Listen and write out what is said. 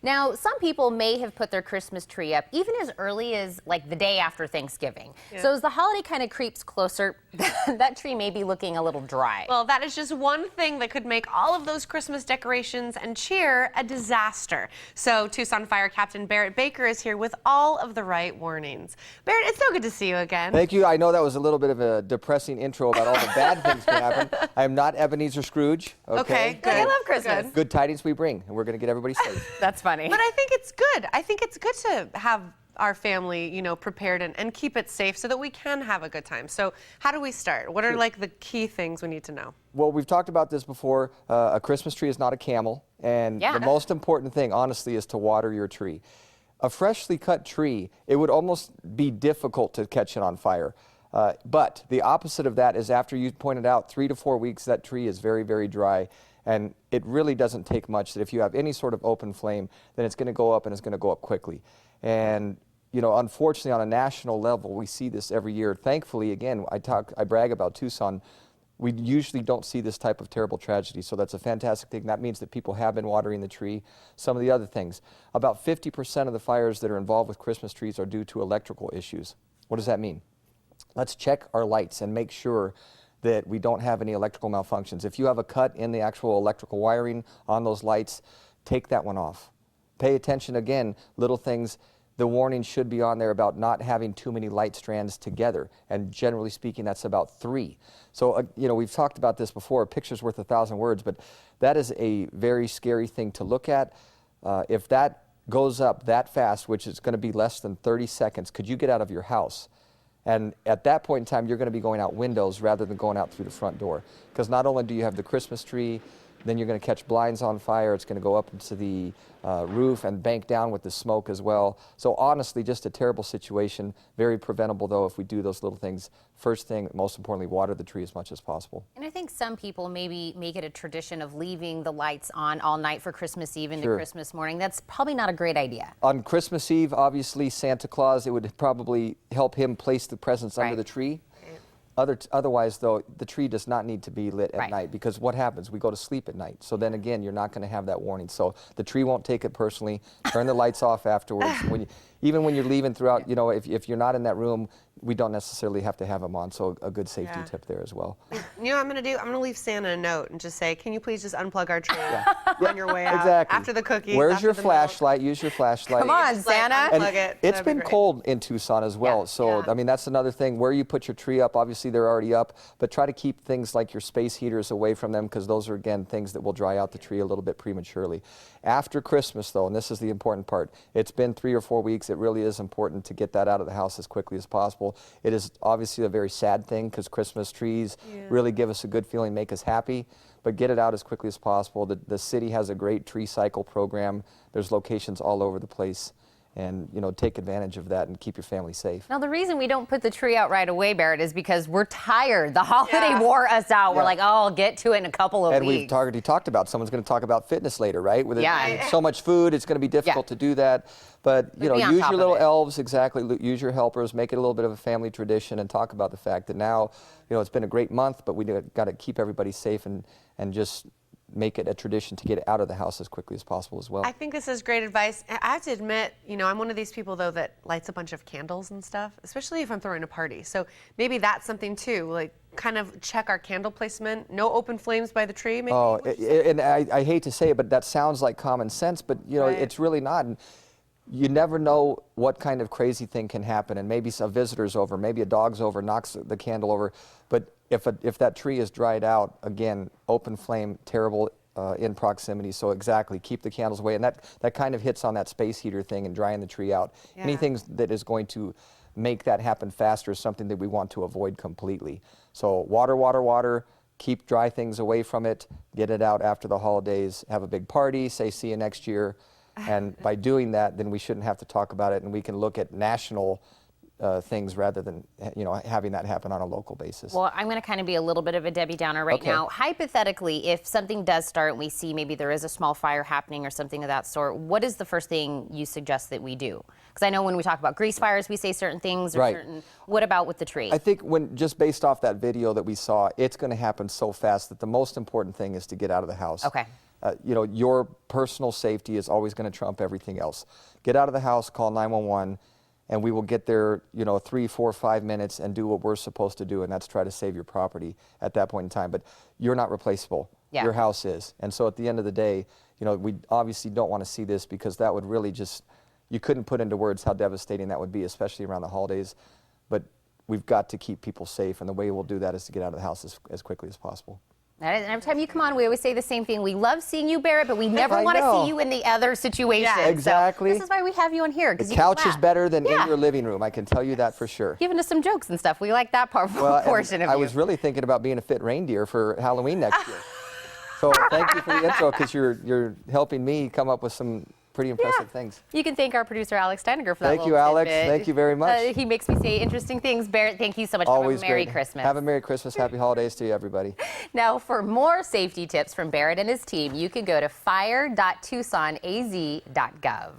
Now, some people may have put their Christmas tree up even as early as like the day after Thanksgiving. Yeah. So as the holiday kind of creeps closer, that tree may be looking a little dry. Well, that is just one thing that could make all of those Christmas decorations and cheer a disaster. So Tucson Fire Captain Barrett Baker is here with all of the right warnings. Barrett, it's so good to see you again. Thank you. I know that was a little bit of a depressing intro about all the bad things that happen. I am not Ebenezer Scrooge. Okay, good. I love Christmas. Good. Good tidings we bring, and we're going to get everybody safe. That's funny. But I think it's good. I think it's good to have our family, prepared and keep it safe so that we can have a good time. So how do we start? What are like the key things we need to know? Well, we've talked about this before. A Christmas tree is not a camel, and the most important thing, honestly, is to water your tree. A freshly cut tree, it would almost be difficult to catch it on fire. But the opposite of that is after you pointed out 3 to 4 weeks, that tree is very, very dry. And it really doesn't take much that if you have any sort of open flame, then it's going to go up and it's going to go up quickly. And, unfortunately on a national level, we see this every year. Thankfully, again, I brag about Tucson. We usually don't see this type of terrible tragedy, so that's a fantastic thing. That means that people have been watering the tree. Some of the other things, about 50% of the fires that are involved with Christmas trees are due to electrical issues. What does that mean? Let's check our lights and make sure that we don't have any electrical malfunctions. If you have a cut in the actual electrical wiring on those lights, take that one off. Pay attention again, little things. The warning should be on there about not having too many light strands together, and generally speaking, that's about 3. So, we've talked about this before, a picture's worth 1,000 words, but that is a very scary thing to look at. If that goes up that fast, which is going to be less than 30 seconds, could you get out of your house? And at that point in time, you're going to be going out windows rather than going out through the front door. Because not only do you have the Christmas tree, then you're going to catch blinds on fire. It's going to go up into the roof and bank down with the smoke as well. So honestly, just a terrible situation. Very preventable, though, if we do those little things. First thing, most importantly, water the tree as much as possible. And I think some people maybe make it a tradition of leaving the lights on all night for Christmas Eve into Christmas morning. That's probably not a great idea. On Christmas Eve, obviously, Santa Claus, it would probably help him place the presents under the tree. Otherwise, though, the tree does not need to be lit at night, because what happens? We go to sleep at night. So then again, you're not going to have that warning. So the tree won't take it personally. Turn the lights off afterwards. Even when you're leaving throughout, if you're not in that room, we don't necessarily have to have them on. So a good safety tip there as well. You know what I'm going to do? I'm going to leave Santa a note and just say, can you please just unplug our tree on your way out? Exactly. After the cookies. Where's your flashlight? Use your flashlight. Come on, Santa. And it's been cold in Tucson as well. So, I mean, that's another thing. Where you put your tree up, obviously they're already up, but try to keep things like your space heaters away from them, because those are, again, things that will dry out the tree a little bit prematurely. After Christmas, though, and this is the important part, it's been 3 or 4 weeks. It really is important to get that out of the house as quickly as possible. It is obviously a very sad thing, because Christmas trees really give us a good feeling, make us happy, but get it out as quickly as possible. The city has a great tree cycle program. There's locations all over the place. And, take advantage of that and keep your family safe. Now, the reason we don't put the tree out right away, Barrett, is because we're tired. The holiday wore us out. We're like, oh, I'll get to it in a couple of weeks. And we've already talked about, someone's going to talk about fitness later, right? With so much food, it's going to be difficult to do that. But, use your little elves, use your helpers, make it a little bit of a family tradition, and talk about the fact that now, it's been a great month, but we got to keep everybody safe and just make it a tradition to get out of the house as quickly as possible as well. I think this is great advice. I have to admit, I'm one of these people, though, that lights a bunch of candles and stuff, especially if I'm throwing a party. So maybe that's something, too, like kind of check our candle placement. No open flames by the tree, maybe? Oh, and I hate to say it, but that sounds like common sense, but, it's really not. And you never know what kind of crazy thing can happen, and maybe a visitor's over, maybe a dog's over, knocks the candle over, but if that tree is dried out, again, open flame, terrible in proximity. So keep the candles away, and that kind of hits on that space heater thing and drying the tree out. Anything that is going to make that happen faster is something that we want to avoid completely. So water, keep dry things away from it, get it out after the holidays, have a big party, say see you next year, and by doing that, then we shouldn't have to talk about it, and we can look at national things rather than having that happen on a local basis. Well, I'm going to kind of be a little bit of a Debbie Downer right now. Hypothetically, if something does start and we see maybe there is a small fire happening or something of that sort, what is the first thing you suggest that we do? Because I know when we talk about grease fires, we say certain things or certain. What about with the tree? I think just based off that video that we saw, it's going to happen so fast that the most important thing is to get out of the house. Okay. Your personal safety is always going to trump everything else. Get out of the house, call 911. And we will get there, 3, 4, 5 minutes and do what we're supposed to do, and that's try to save your property at that point in time. But you're not replaceable. Yeah. Your house is. And so at the end of the day, we obviously don't want to see this because that would really you couldn't put into words how devastating that would be, especially around the holidays. But we've got to keep people safe, and the way we'll do that is to get out of the house as quickly as possible. And every time you come on, we always say the same thing. We love seeing you, Barrett, but we never want to see you in the other situation. Yeah, exactly. So this is why we have you on here. The couch is better than in your living room. I can tell you that for sure. Giving us some jokes and stuff. We like that portion of you. I was really thinking about being a fit reindeer for Halloween next year. So thank you for the intro because you're helping me come up with some pretty impressive things. You can thank our producer, Alex Steiniger, for that. Thank you, Alex. Thank you very much. He makes me say interesting things. Barrett, thank you so much. Always Have a Merry great. Christmas. Have a Merry Christmas. Happy holidays to you, everybody. Now, for more safety tips from Barrett and his team, you can go to fire.tucsonaz.gov.